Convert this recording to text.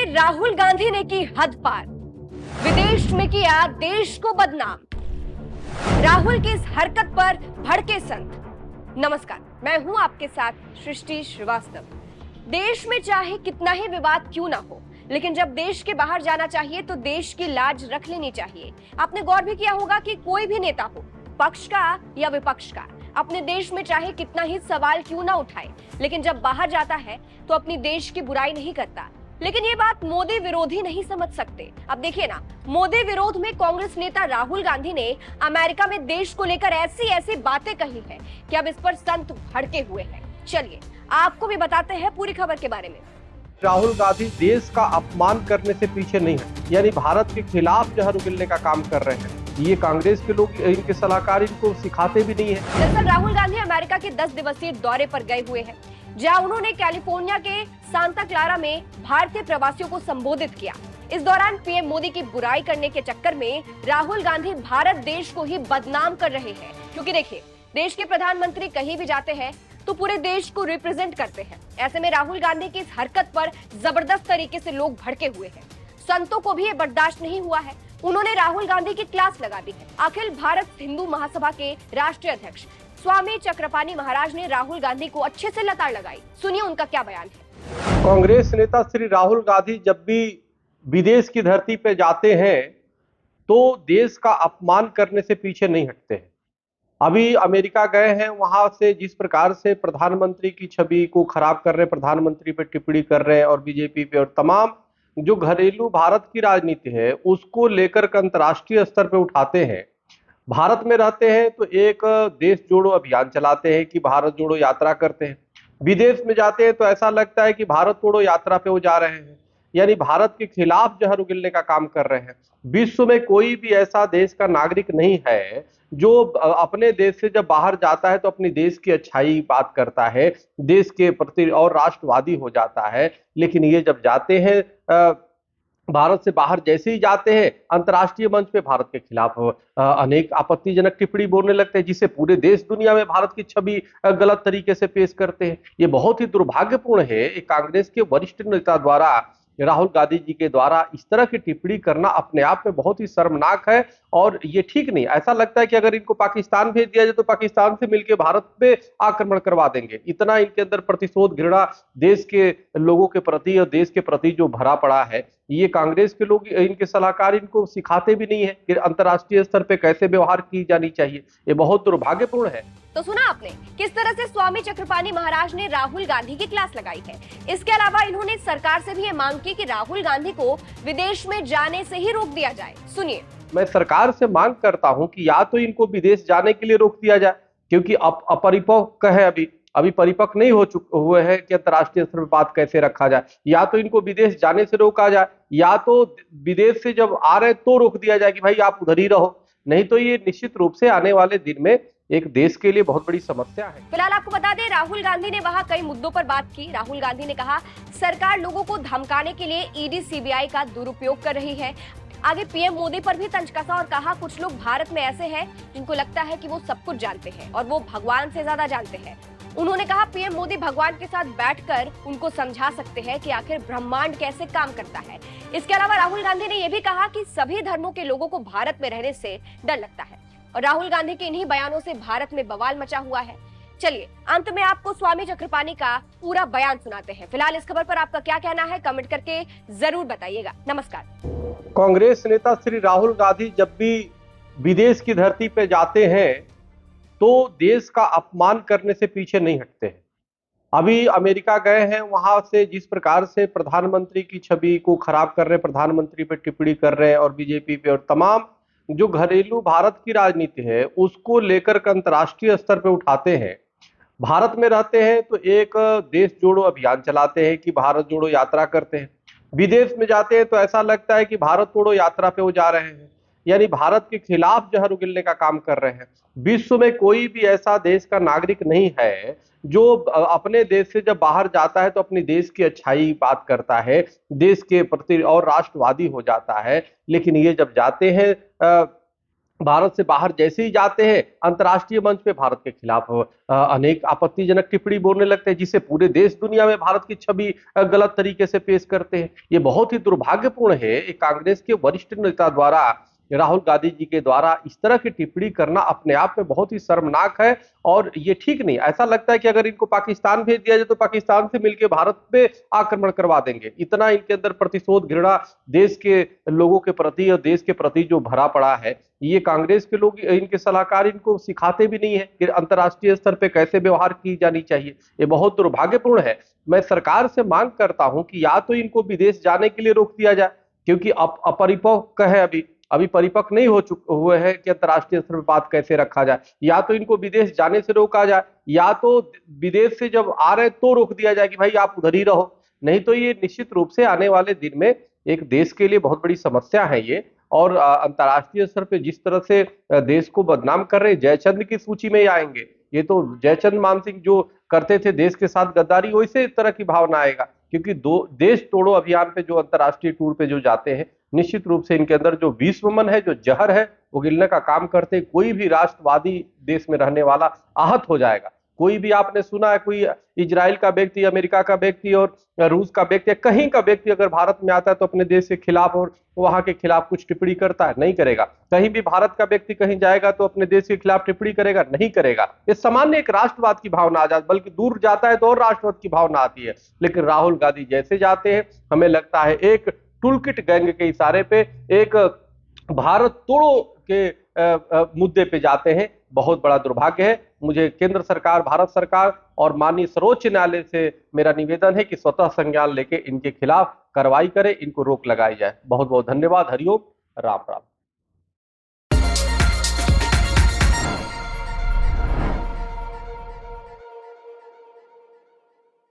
राहुल गांधी ने की हद पार, विदेश में किया देश को बदनाम। राहुल की इस हरकत पर भड़के संत। नमस्कार, मैं हूं आपके साथ सृष्टि श्रीवास्तव। देश में चाहे कितना ही विवाद क्यों ना हो, लेकिन जब देश के बाहर जाना चाहिए तो देश की लाज रख लेनी चाहिए। आपने गौर भी किया होगा कि कोई भी नेता हो, पक्ष का या विपक्ष का, अपने देश में चाहे कितना ही सवाल क्यों ना उठाए, लेकिन जब बाहर जाता है तो अपनी देश की बुराई नहीं करता। लेकिन ये बात मोदी विरोधी नहीं समझ सकते। अब देखिए ना, मोदी विरोध में कांग्रेस नेता राहुल गांधी ने अमेरिका में देश को लेकर ऐसी ऐसी बातें कही है कि अब इस पर संत भड़के हुए हैं। चलिए आपको भी बताते हैं पूरी खबर के बारे में। राहुल गांधी देश का अपमान करने से पीछे नहीं है, यानी भारत के खिलाफ जहर उगलने का काम कर रहे हैं। ये कांग्रेस के लोग, इनके सलाहकार इनको सिखाते भी नहीं है। दरअसल राहुल गांधी अमेरिका के 10 दिवसीय दौरे पर गए हुए हैं, जहां उन्होंने कैलिफोर्निया के सांता क्लारा में भारतीय प्रवासियों को संबोधित किया। इस दौरान पीएम मोदी की बुराई करने के चक्कर में राहुल गांधी भारत देश को ही बदनाम कर रहे हैं। क्योंकि देखिए, देश के प्रधानमंत्री कहीं भी जाते हैं तो पूरे देश को रिप्रेजेंट करते हैं। ऐसे में राहुल गांधी की इस हरकत पर जबरदस्त तरीके से लोग भड़के हुए हैं। संतों को भी ये बर्दाश्त नहीं हुआ है, उन्होंने राहुल गांधी की क्लास लगा दी है। अखिल भारत हिंदू महासभा के राष्ट्रीय अध्यक्ष स्वामी चक्रपाणी महाराज ने राहुल गांधी को अच्छे से लताड़ लगाई। सुनिए उनका क्या बयान है। कांग्रेस नेता श्री राहुल गांधी जब भी विदेश की धरती पे जाते हैं तो देश का अपमान करने से पीछे नहीं हटते हैं। अभी अमेरिका गए हैं, वहां से जिस प्रकार से प्रधानमंत्री की छवि को खराब कर रहे हैं, प्रधानमंत्री पे टिप्पणी कर रहे हैं और बीजेपी पे और तमाम जो घरेलू भारत की राजनीति है उसको लेकर अंतर्राष्ट्रीय स्तर पे उठाते हैं। भारत में रहते हैं तो एक देश जोड़ो अभियान चलाते हैं कि भारत जोड़ो यात्रा करते हैं। विदेश में जाते हैं तो ऐसा लगता है कि भारत तोड़ो यात्रा पे वो जा रहे हैं, यानी भारत के खिलाफ जहर उगलने का काम कर रहे हैं। विश्व में कोई भी ऐसा देश का नागरिक नहीं है जो अपने देश से जब बाहर जाता है तो अपनी देश की अच्छाई बात करता है, देश के प्रति और राष्ट्रवादी हो जाता है। लेकिन ये जब जाते हैं भारत से बाहर, जैसे ही जाते हैं अंतर्राष्ट्रीय मंच पे भारत के खिलाफ अनेक आपत्तिजनक टिप्पणी बोलने लगते हैं, जिससे पूरे देश दुनिया में भारत की छवि गलत तरीके से पेश करते हैं। ये बहुत ही दुर्भाग्यपूर्ण है। एक कांग्रेस के वरिष्ठ नेता द्वारा, राहुल गांधी जी के द्वारा इस तरह की टिप्पणी करना अपने आप में बहुत ही शर्मनाक है और ये ठीक नहीं। ऐसा लगता है कि अगर इनको पाकिस्तान भेज दिया जाए तो पाकिस्तान से मिलकर भारत पे आक्रमण करवा देंगे। इतना इनके अंदर प्रतिशोध घृणा देश के लोगों के प्रति और देश के प्रति जो भरा पड़ा है, ये कांग्रेस के लोग, इनके सलाहकार इनको सिखाते भी नहीं है कि अंतर्राष्ट्रीय स्तर पे कैसे व्यवहार की जानी चाहिए। ये बहुत दुर्भाग्यपूर्ण है। तो सुना आपने किस तरह से स्वामी चक्रपाणी महाराज ने राहुल गांधी की क्लास लगाई है। इसके अलावा इन्होंने सरकार से भी ये मांग की कि राहुल गांधी को विदेश में जाने से ही रोक दिया जाए। सुनिए। मैं सरकार से मांग करता हूं कि या तो इनको विदेश जाने के लिए रोक दिया जाए, क्योंकि अपरिपक्व है, अभी परिपक्व नहीं हुए हैं कि अंतर्राष्ट्रीय स्तर पर बात कैसे रखा जाए। या तो इनको विदेश जाने से रोका जाए, या तो विदेश से जब आ रहे तो रोक दिया जाए कि भाई आप उधर ही रहो। नहीं तो ये निश्चित रूप से आने वाले दिन में एक देश के लिए बहुत बड़ी समस्या है। फिलहाल आपको बता दें, राहुल गांधी ने वहां कई मुद्दों पर बात की। राहुल गांधी ने कहा सरकार लोगों को धमकाने के लिए ईडी सीबीआई का दुरुपयोग कर रही है। आगे पीएम मोदी पर भी तंज कसा और कहा कुछ लोग भारत में ऐसे हैं जिनको लगता है कि वो सब कुछ जानते हैं और वो भगवान से ज्यादा जानते हैं। उन्होंने कहा पीएम मोदी भगवान के साथ बैठकर उनको समझा सकते हैं कि आखिर ब्रह्मांड कैसे काम करता है। इसके अलावा राहुल गांधी ने यह भी कहा कि सभी धर्मों के लोगों को भारत में रहने से डर लगता है और राहुल गांधी के इन्हीं बयानों से भारत में बवाल मचा हुआ है। चलिए अंत में आपको स्वामी चक्रपाणी का पूरा बयान सुनाते हैं। फिलहाल इस खबर पर आपका क्या कहना है, कमेंट करके जरूर बताइएगा। नमस्कार। कांग्रेस नेता श्री राहुल गांधी जब भी विदेश की धरती पे जाते हैं तो देश का अपमान करने से पीछे नहीं हटते हैं। अभी अमेरिका गए हैं, वहां से जिस प्रकार से प्रधानमंत्री की छवि को खराब कर रहे हैं, प्रधानमंत्री पे टिप्पणी कर रहे हैं और बीजेपी पे और तमाम जो घरेलू भारत की राजनीति है उसको लेकर अंतर्राष्ट्रीय स्तर पे उठाते हैं। भारत में रहते हैं तो एक देश जोड़ो अभियान चलाते हैं कि भारत जोड़ो यात्रा करते हैं। विदेश में जाते हैं तो ऐसा लगता है कि भारत तोड़ो यात्रा पे वो जा रहे हैं, यानी भारत के खिलाफ जहर उगलने का काम कर रहे हैं। विश्व में कोई भी ऐसा देश का नागरिक नहीं है जो अपने देश से जब बाहर जाता है तो अपनी देश की अच्छाई बात करता है, देश के प्रति और राष्ट्रवादी हो जाता है। लेकिन ये जब जाते हैं भारत से बाहर जैसे ही जाते हैं, अंतर्राष्ट्रीय मंच पे भारत के खिलाफ अनेक आपत्तिजनक टिप्पणी बोलने लगते हैं, जिससे पूरे देश दुनिया में भारत की छवि गलत तरीके से पेश करते हैं। ये बहुत ही दुर्भाग्यपूर्ण है। एक कांग्रेस के वरिष्ठ नेता द्वारा, राहुल गांधी जी के द्वारा इस तरह की टिप्पणी करना अपने आप में बहुत ही शर्मनाक है और ये ठीक नहीं। ऐसा लगता है कि अगर इनको पाकिस्तान भेज दिया जाए तो पाकिस्तान से मिलकर भारत पे आक्रमण करवा देंगे। इतना इनके अंदर प्रतिशोध घृणा देश के लोगों के प्रति और देश के प्रति जो भरा पड़ा है, ये कांग्रेस के लोग, इनके सलाहकार इनको सिखाते भी नहीं है कि अंतर्राष्ट्रीय स्तर पे कैसे व्यवहार की जानी चाहिए। ये बहुत दुर्भाग्यपूर्ण है। मैं सरकार से मांग करता हूं कि या तो इनको विदेश जाने के लिए रोक दिया जाए, क्योंकि अपरिपक्व है, अभी परिपक्व नहीं हुए हैं कि अंतर्राष्ट्रीय स्तर पर बात कैसे रखा जाए। या तो इनको विदेश जाने से रोका जाए, या तो विदेश से जब आ रहे तो रोक दिया जाए कि भाई आप उधर ही रहो। नहीं तो ये निश्चित रूप से आने वाले दिन में एक देश के लिए बहुत बड़ी समस्या है ये। और अंतर्राष्ट्रीय स्तर पे जिस तरह से देश को बदनाम कर रहे, जयचंद की सूची में ही आएंगे। ये तो जयचंद मान सिंह जो करते थे देश के साथ गद्दारी, वैसे इस तरह की भावना आएगा। क्योंकि दो देश तोड़ो अभियान पे जो अंतर्राष्ट्रीय टूर पे जो जाते हैं, निश्चित रूप से इनके अंदर जो विश्वमन है, जो जहर है, वो गिलने का काम करते। कोई भी राष्ट्रवादी देश में रहने वाला आहत हो जाएगा। कोई भी आपने सुना है कोई इजराइल का व्यक्ति, अमेरिका का व्यक्ति और रूस का व्यक्ति, कहीं का व्यक्ति अगर भारत में आता है तो अपने देश के खिलाफ और वहां के खिलाफ कुछ टिप्पणी करता है? नहीं करेगा। कहीं भी भारत का व्यक्ति कहीं जाएगा तो अपने देश के खिलाफ टिप्पणी करेगा? नहीं करेगा। ये सामान्य एक राष्ट्रवाद की भावना आ जाती, बल्कि दूर जाता है तो और राष्ट्रवाद की भावना आती है। लेकिन राहुल गांधी जैसे जाते हैं, हमें लगता है एक टूलकिट गैंग के इशारे पे एक भारत तोड़ो के मुद्दे पे जाते हैं। बहुत बड़ा दुर्भाग्य है। मुझे केंद्र सरकार, भारत सरकार और माननीय सर्वोच्च न्यायालय से मेरा निवेदन है कि स्वतः संज्ञान लेके इनके खिलाफ कार्रवाई करे, इनको रोक लगाई जाए। बहुत बहुत धन्यवाद। हरिओम, राम राम।